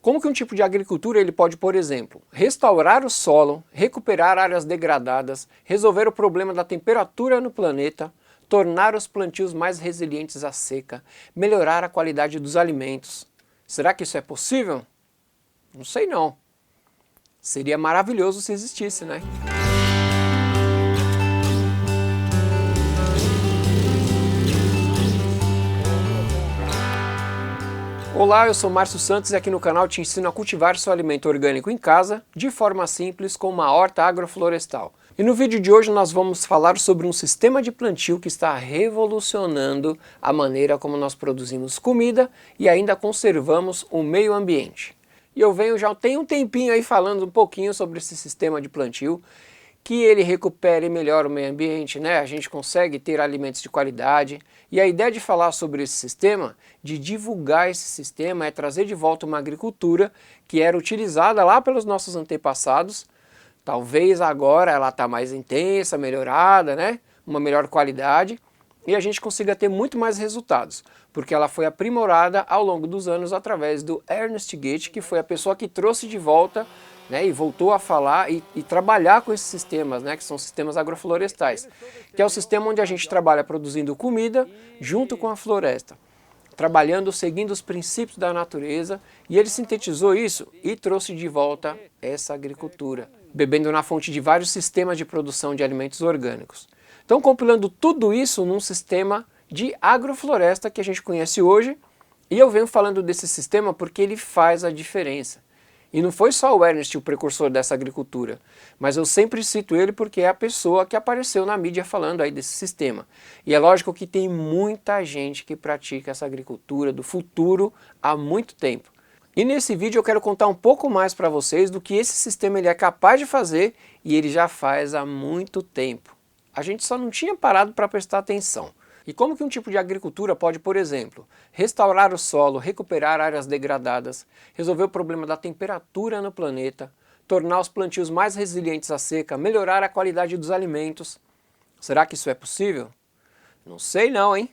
Como que um tipo de agricultura ele pode, por exemplo, restaurar o solo, recuperar áreas degradadas, resolver o problema da temperatura no planeta, tornar os plantios mais resilientes à seca, melhorar a qualidade dos alimentos. Será que isso é possível? Não sei não. Seria maravilhoso se existisse, né? Olá, eu sou Márcio Santos e aqui no canal te ensino a cultivar seu alimento orgânico em casa, de forma simples, com uma horta agroflorestal. E no vídeo de hoje nós vamos falar sobre um sistema de plantio que está revolucionando a maneira como nós produzimos comida e ainda conservamos o meio ambiente. E eu já tenho um tempinho aí falando um pouquinho sobre esse sistema de plantio, que ele recupera e melhora o meio ambiente, né? A gente consegue ter alimentos de qualidade. E a ideia de falar sobre esse sistema, de divulgar esse sistema, é trazer de volta uma agricultura que era utilizada lá pelos nossos antepassados. Talvez agora ela está mais intensa, melhorada, né? Uma melhor qualidade. E a gente consiga ter muito mais resultados, porque ela foi aprimorada ao longo dos anos através do Ernest Goethe, que foi a pessoa que trouxe de volta, né, e voltou a falar e trabalhar com esses sistemas, né, que são sistemas agroflorestais, que é o sistema onde a gente trabalha produzindo comida junto com a floresta, trabalhando seguindo os princípios da natureza, e ele sintetizou isso e trouxe de volta essa agricultura, bebendo na fonte de vários sistemas de produção de alimentos orgânicos. Então, compilando tudo isso num sistema de agrofloresta que a gente conhece hoje, e eu venho falando desse sistema porque ele faz a diferença. E não foi só o Ernest o precursor dessa agricultura, mas eu sempre cito ele porque é a pessoa que apareceu na mídia falando aí desse sistema. E é lógico que tem muita gente que pratica essa agricultura do futuro há muito tempo. E nesse vídeo eu quero contar um pouco mais para vocês do que esse sistema ele é capaz de fazer e ele já faz há muito tempo. A gente só não tinha parado para prestar atenção. E como que um tipo de agricultura pode, por exemplo, restaurar o solo, recuperar áreas degradadas, resolver o problema da temperatura no planeta, tornar os plantios mais resilientes à seca, melhorar a qualidade dos alimentos? Será que isso é possível? Não sei não, hein?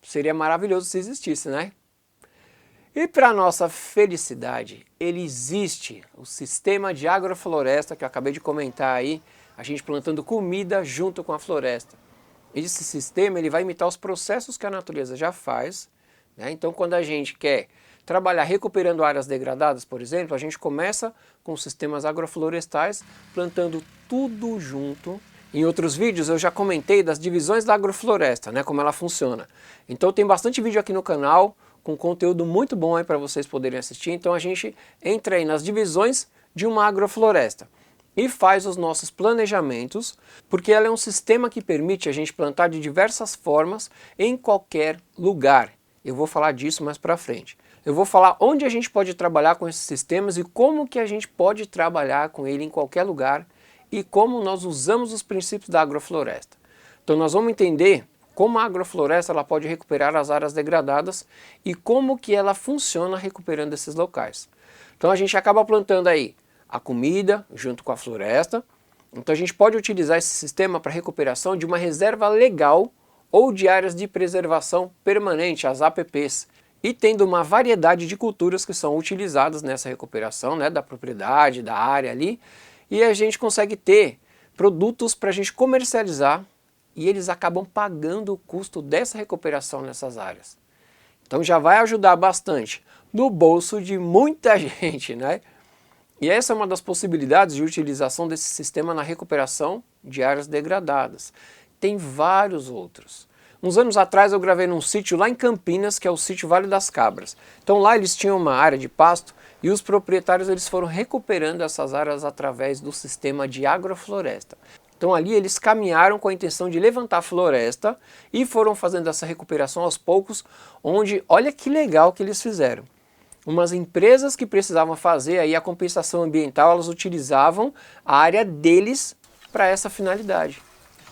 Seria maravilhoso se existisse, né? E para nossa felicidade, ele existe, o sistema de agrofloresta que eu acabei de comentar aí, a gente plantando comida junto com a floresta. Esse sistema ele vai imitar os processos que a natureza já faz, né? Então quando a gente quer trabalhar recuperando áreas degradadas, por exemplo, a gente começa com sistemas agroflorestais, plantando tudo junto. Em outros vídeos eu já comentei das divisões da agrofloresta, né? Como ela funciona. Então tem bastante vídeo aqui no canal, com conteúdo muito bom aí para vocês poderem assistir. Então a gente entra aí nas divisões de uma agrofloresta e faz os nossos planejamentos, porque ela é um sistema que permite a gente plantar de diversas formas em qualquer lugar. Eu vou falar disso mais para frente. Eu vou falar onde a gente pode trabalhar com esses sistemas e como que a gente pode trabalhar com ele em qualquer lugar e como nós usamos os princípios da agrofloresta. Então nós vamos entender como a agrofloresta ela pode recuperar as áreas degradadas e como que ela funciona recuperando esses locais. Então a gente acaba plantando aí a comida junto com a floresta. Então a gente pode utilizar esse sistema para recuperação de uma reserva legal ou de áreas de preservação permanente, as APPs, e tendo uma variedade de culturas que são utilizadas nessa recuperação, né, da propriedade, da área ali, e a gente consegue ter produtos para a gente comercializar e eles acabam pagando o custo dessa recuperação nessas áreas. Então já vai ajudar bastante no bolso de muita gente, né? E essa é uma das possibilidades de utilização desse sistema na recuperação de áreas degradadas. Tem vários outros. Uns anos atrás eu gravei num sítio lá em Campinas, que é o sítio Vale das Cabras. Então lá eles tinham uma área de pasto e os proprietários eles foram recuperando essas áreas através do sistema de agrofloresta. Então ali eles caminharam com a intenção de levantar a floresta e foram fazendo essa recuperação aos poucos, onde olha que legal que eles fizeram. Umas empresas que precisavam fazer aí a compensação ambiental, elas utilizavam a área deles para essa finalidade.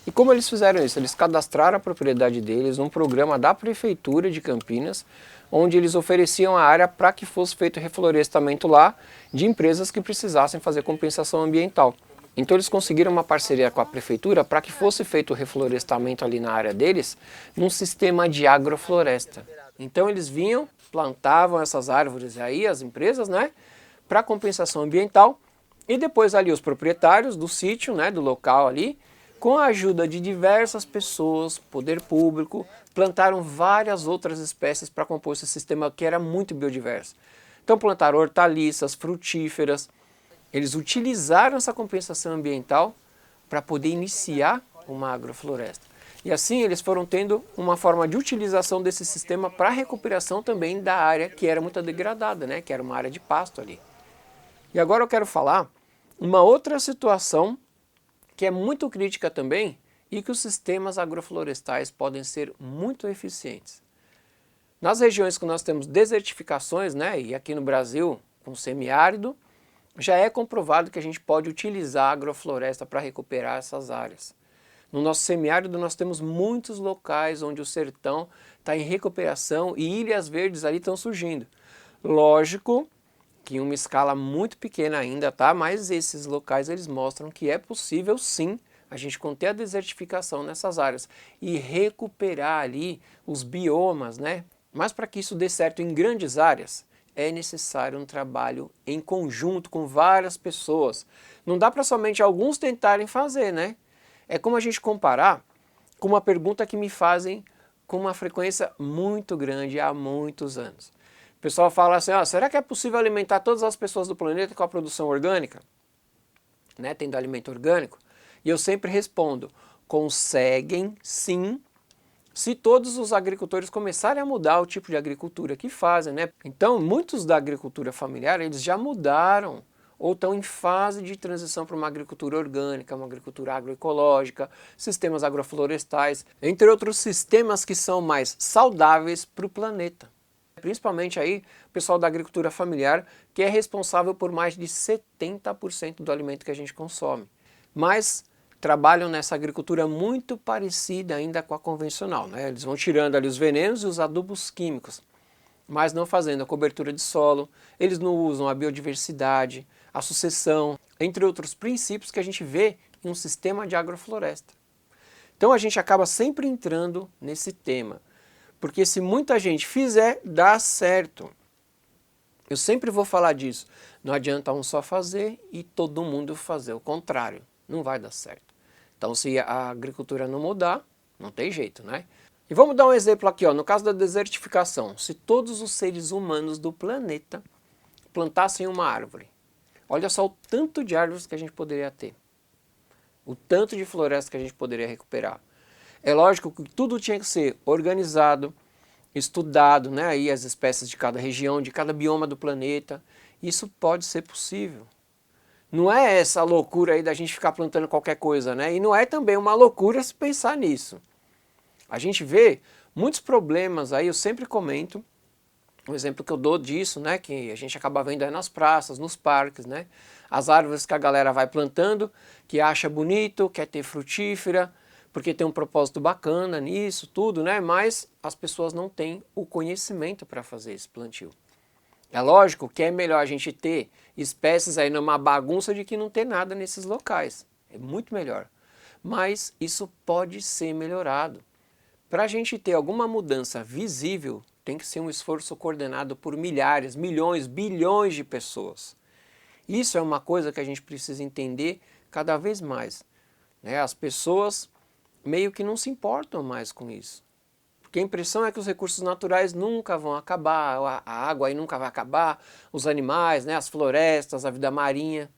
E como eles fizeram isso? Eles cadastraram a propriedade deles num programa da Prefeitura de Campinas, onde eles ofereciam a área para que fosse feito reflorestamento lá de empresas que precisassem fazer compensação ambiental. Então eles conseguiram uma parceria com a Prefeitura para que fosse feito o reflorestamento ali na área deles, num sistema de agrofloresta. Então eles vinham, plantavam essas árvores aí, as empresas, né, para compensação ambiental, e depois ali os proprietários do sítio, né, do local ali, com a ajuda de diversas pessoas, poder público, plantaram várias outras espécies para compor esse sistema que era muito biodiverso. Então plantaram hortaliças, frutíferas, eles utilizaram essa compensação ambiental para poder iniciar uma agrofloresta. E assim eles foram tendo uma forma de utilização desse sistema para recuperação também da área que era muito degradada, né? Que era uma área de pasto ali. E agora eu quero falar uma outra situação que é muito crítica também e que os sistemas agroflorestais podem ser muito eficientes. Nas regiões que nós temos desertificações, né? E aqui no Brasil com semiárido, já é comprovado que a gente pode utilizar a agrofloresta para recuperar essas áreas. No nosso semiárido nós temos muitos locais onde o sertão está em recuperação e ilhas verdes ali estão surgindo. Lógico que em uma escala muito pequena ainda, tá? Mas esses locais eles mostram que é possível sim a gente conter a desertificação nessas áreas e recuperar ali os biomas, né? Mas para que isso dê certo em grandes áreas, é necessário um trabalho em conjunto com várias pessoas. Não dá para somente alguns tentarem fazer, né? É como a gente comparar com uma pergunta que me fazem com uma frequência muito grande há muitos anos. O pessoal fala assim, será que é possível alimentar todas as pessoas do planeta com a produção orgânica? Né, tendo alimento orgânico? E eu sempre respondo, conseguem sim, se todos os agricultores começarem a mudar o tipo de agricultura que fazem, né? Então, muitos da agricultura familiar, eles já mudaram ou estão em fase de transição para uma agricultura orgânica, uma agricultura agroecológica, sistemas agroflorestais, entre outros sistemas que são mais saudáveis para o planeta. Principalmente aí o pessoal da agricultura familiar, que é responsável por mais de 70% do alimento que a gente consome. Mas trabalham nessa agricultura muito parecida ainda com a convencional, né? Eles vão tirando ali os venenos e os adubos químicos, mas não fazendo a cobertura de solo, eles não usam a biodiversidade, a sucessão, entre outros princípios que a gente vê em um sistema de agrofloresta. Então a gente acaba sempre entrando nesse tema, porque se muita gente fizer, dá certo. Eu sempre vou falar disso, não adianta um só fazer e todo mundo fazer o contrário, não vai dar certo. Então se a agricultura não mudar, não tem jeito, né? E vamos dar um exemplo aqui, no caso da desertificação. Se todos os seres humanos do planeta plantassem uma árvore, olha só o tanto de árvores que a gente poderia ter. O tanto de floresta que a gente poderia recuperar. É lógico que tudo tinha que ser organizado, estudado, né? Aí as espécies de cada região, de cada bioma do planeta. Isso pode ser possível. Não é essa loucura aí da gente ficar plantando qualquer coisa, né? E não é também uma loucura se pensar nisso. A gente vê muitos problemas aí, eu sempre comento, um exemplo que eu dou disso, né, que a gente acaba vendo aí nas praças, nos parques, né, as árvores que a galera vai plantando, que acha bonito, quer ter frutífera, porque tem um propósito bacana nisso, tudo, né, mas as pessoas não têm o conhecimento para fazer esse plantio. É lógico que é melhor a gente ter espécies aí numa bagunça de que não ter nada nesses locais, é muito melhor, mas isso pode ser melhorado. Para a gente ter alguma mudança visível, tem que ser um esforço coordenado por milhares, milhões, bilhões de pessoas. Isso é uma coisa que a gente precisa entender cada vez mais, né? As pessoas meio que não se importam mais com isso. Porque a impressão é que os recursos naturais nunca vão acabar, a água aí nunca vai acabar, os animais, né? As florestas, a vida marinha.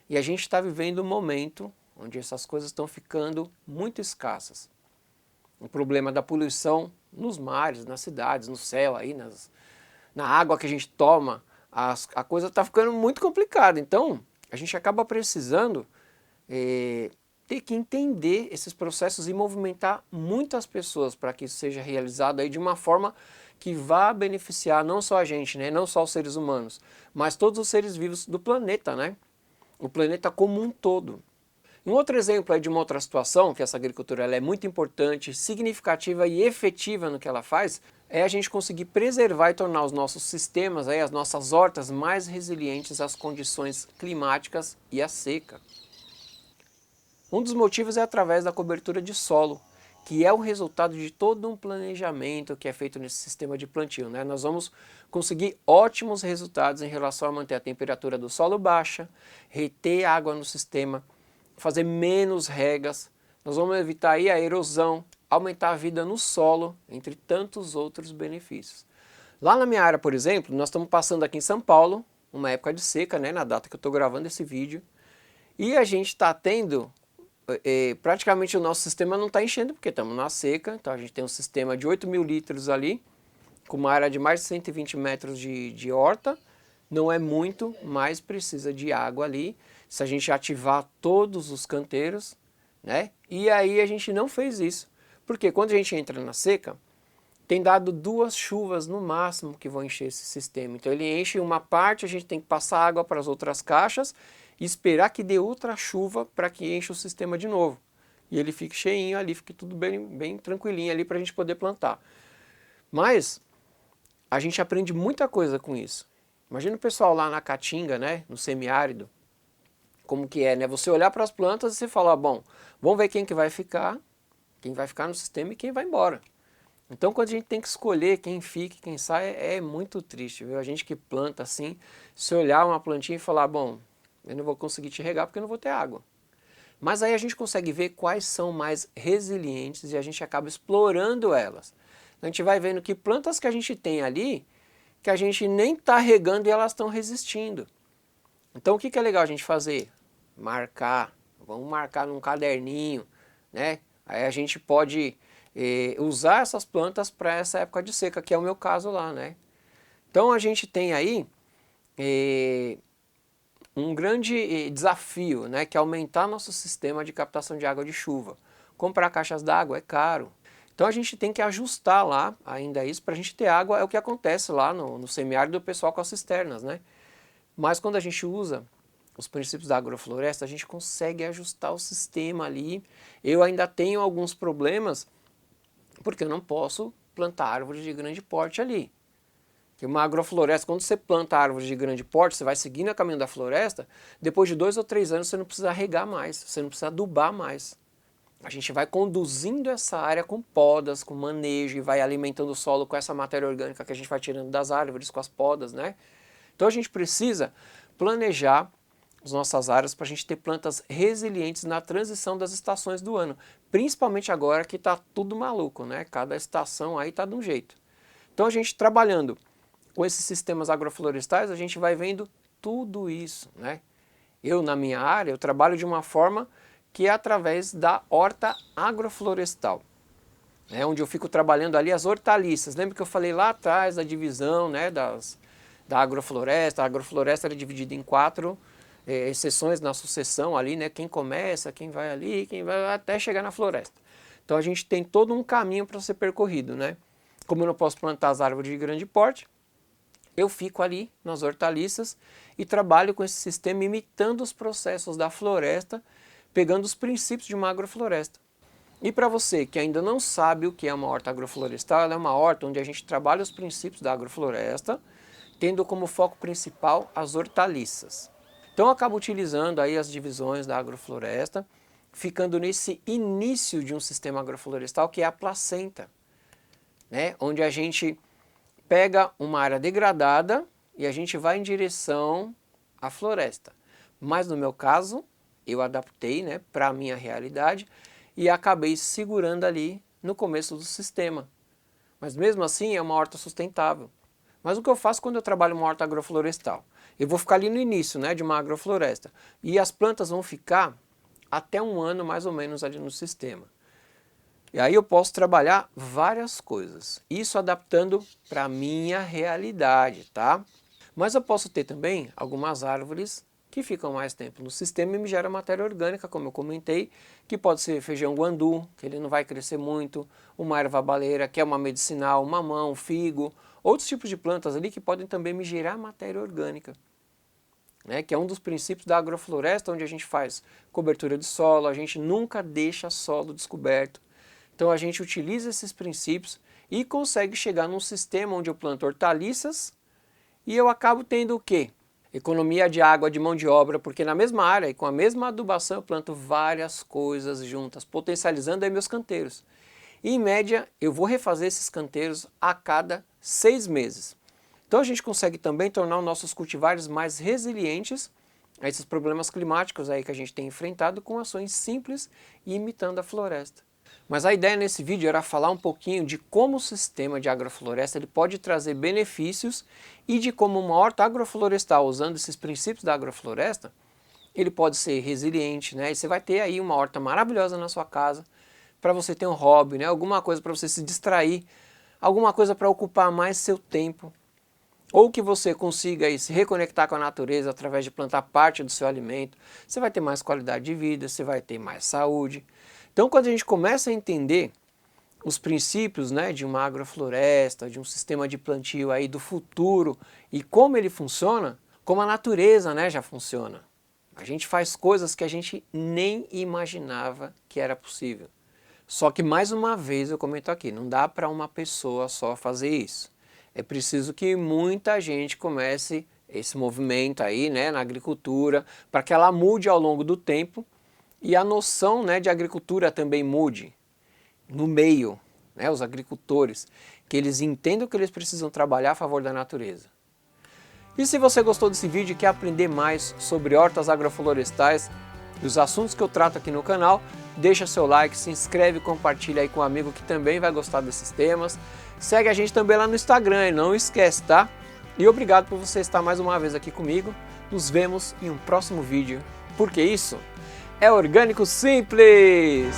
E a gente está vivendo um momento onde essas coisas estão ficando muito escassas. O problema da poluição nos mares, nas cidades, no céu, aí, na água que a gente toma, a coisa está ficando muito complicada. Então, a gente acaba precisando ter que entender esses processos e movimentar muitas pessoas para que isso seja realizado aí de uma forma que vá beneficiar não só a gente, né, não só os seres humanos, mas todos os seres vivos do planeta, né? O planeta como um todo. Um outro exemplo aí de uma outra situação, que essa agricultura ela é muito importante, significativa e efetiva no que ela faz, é a gente conseguir preservar e tornar os nossos sistemas, aí, as nossas hortas mais resilientes às condições climáticas e à seca. Um dos motivos é através da cobertura de solo, que é o resultado de todo um planejamento que é feito nesse sistema de plantio, né? Nós vamos conseguir ótimos resultados em relação a manter a temperatura do solo baixa, reter água no sistema, fazer menos regas, nós vamos evitar aí a erosão, aumentar a vida no solo, entre tantos outros benefícios. Lá na minha área, por exemplo, nós estamos passando aqui em São Paulo, uma época de seca, né, na data que eu estou gravando esse vídeo, e a gente está tendo, praticamente o nosso sistema não está enchendo, porque estamos na seca, então a gente tem um sistema de 8.000 litros ali, com uma área de mais de 120 metros de horta, não é muito, mas precisa de água ali, se a gente ativar todos os canteiros, né? E aí a gente não fez isso, porque quando a gente entra na seca, tem dado 2 chuvas no máximo que vão encher esse sistema. Então ele enche uma parte, a gente tem que passar água para as outras caixas e esperar que dê outra chuva para que enche o sistema de novo. E ele fique cheinho ali, fique tudo bem tranquilinho ali para a gente poder plantar. Mas a gente aprende muita coisa com isso. Imagina o pessoal lá na Caatinga, né, no semiárido, como que é, né? Você olhar para as plantas e você falar, bom, vamos ver quem vai ficar no sistema e quem vai embora. Então quando a gente tem que escolher quem fica e quem sai, é muito triste, viu? A gente que planta assim, se olhar uma plantinha e falar, bom, eu não vou conseguir te regar porque eu não vou ter água. Mas aí a gente consegue ver quais são mais resilientes e a gente acaba explorando elas. A gente vai vendo que plantas que a gente tem ali, que a gente nem está regando e elas estão resistindo. Então o que é legal a gente fazer? Marcar, vamos marcar num caderninho, né? Aí a gente pode usar essas plantas para essa época de seca, que é o meu caso lá, né? Então a gente tem aí um grande desafio, né? Que é aumentar nosso sistema de captação de água de chuva. Comprar caixas d'água é caro. Então a gente tem que ajustar lá ainda isso para a gente ter água, é o que acontece lá no semiárido do pessoal com as cisternas, né? Mas quando a gente usa os princípios da agrofloresta, a gente consegue ajustar o sistema ali. Eu ainda tenho alguns problemas, porque eu não posso plantar árvores de grande porte ali. Porque uma agrofloresta, quando você planta árvores de grande porte, você vai seguindo o caminho da floresta, depois de 2 ou 3 anos você não precisa regar mais, você não precisa adubar mais. A gente vai conduzindo essa área com podas, com manejo, e vai alimentando o solo com essa matéria orgânica que a gente vai tirando das árvores com as podas, né? Então a gente precisa planejar as nossas áreas para a gente ter plantas resilientes na transição das estações do ano. Principalmente agora que está tudo maluco, né? Cada estação aí está de um jeito. Então a gente trabalhando com esses sistemas agroflorestais, a gente vai vendo tudo isso, né? Eu na minha área, eu trabalho de uma forma que é através da horta agroflorestal, né? Onde eu fico trabalhando ali as hortaliças. Lembra que eu falei lá atrás da divisão, né, da agrofloresta? A agrofloresta era dividida em 4 seções na sucessão ali, né? Quem começa, quem vai ali, quem vai até chegar na floresta. Então a gente tem todo um caminho para ser percorrido, né? Como eu não posso plantar as árvores de grande porte, eu fico ali nas hortaliças e trabalho com esse sistema imitando os processos da floresta, pegando os princípios de uma agrofloresta. E para você que ainda não sabe o que é uma horta agroflorestal, ela é uma horta onde a gente trabalha os princípios da agrofloresta, tendo como foco principal as hortaliças. Então eu acabo utilizando aí as divisões da agrofloresta, ficando nesse início de um sistema agroflorestal que é a placenta, né? Onde a gente pega uma área degradada e a gente vai em direção à floresta. Mas no meu caso, eu adaptei, né, para a minha realidade e acabei segurando ali no começo do sistema. Mas mesmo assim é uma horta sustentável. Mas o que eu faço quando eu trabalho uma horta agroflorestal? Eu vou ficar ali no início, né, de uma agrofloresta e as plantas vão ficar até 1 ano mais ou menos ali no sistema. E aí eu posso trabalhar várias coisas, isso adaptando para a minha realidade, tá? Mas eu posso ter também algumas árvores que ficam mais tempo no sistema e me geram matéria orgânica, como eu comentei, que pode ser feijão guandu, que ele não vai crescer muito, uma erva baleira, que é uma medicinal, mamão, figo, outros tipos de plantas ali que podem também me gerar matéria orgânica, né? Que é um dos princípios da agrofloresta, onde a gente faz cobertura de solo, a gente nunca deixa solo descoberto. Então a gente utiliza esses princípios e consegue chegar num sistema onde eu planto hortaliças e eu acabo tendo o quê? Economia de água, de mão de obra, porque na mesma área e com a mesma adubação eu planto várias coisas juntas, potencializando aí meus canteiros. E, em média, eu vou refazer esses canteiros a cada 6 meses. Então a gente consegue também tornar os nossos cultivares mais resilientes a esses problemas climáticos aí que a gente tem enfrentado com ações simples e imitando a floresta. Mas a ideia nesse vídeo era falar um pouquinho de como o sistema de agrofloresta ele pode trazer benefícios e de como uma horta agroflorestal, usando esses princípios da agrofloresta, ele pode ser resiliente, né? E você vai ter aí uma horta maravilhosa na sua casa, para você ter um hobby, né? Alguma coisa para você se distrair, alguma coisa para ocupar mais seu tempo, ou que você consiga aí se reconectar com a natureza através de plantar parte do seu alimento. Você vai ter mais qualidade de vida, você vai ter mais saúde. Então, quando a gente começa a entender os princípios, né, de uma agrofloresta, de um sistema de plantio aí do futuro e como ele funciona, como a natureza, né, já funciona. A gente faz coisas que a gente nem imaginava que era possível. Só que, mais uma vez, eu comento aqui, não dá para uma pessoa só fazer isso. É preciso que muita gente comece esse movimento aí, né, na agricultura, para que ela mude ao longo do tempo e a noção, né, de agricultura também mude no meio, né, os agricultores, que eles entendam que eles precisam trabalhar a favor da natureza. E se você gostou desse vídeo e quer aprender mais sobre hortas agroflorestais e os assuntos que eu trato aqui no canal, deixa seu like, se inscreve e compartilha aí com um amigo que também vai gostar desses temas. Segue a gente também lá no Instagram e não esquece, tá? E obrigado por você estar mais uma vez aqui comigo. Nos vemos em um próximo vídeo, porque isso é Orgânico Simples!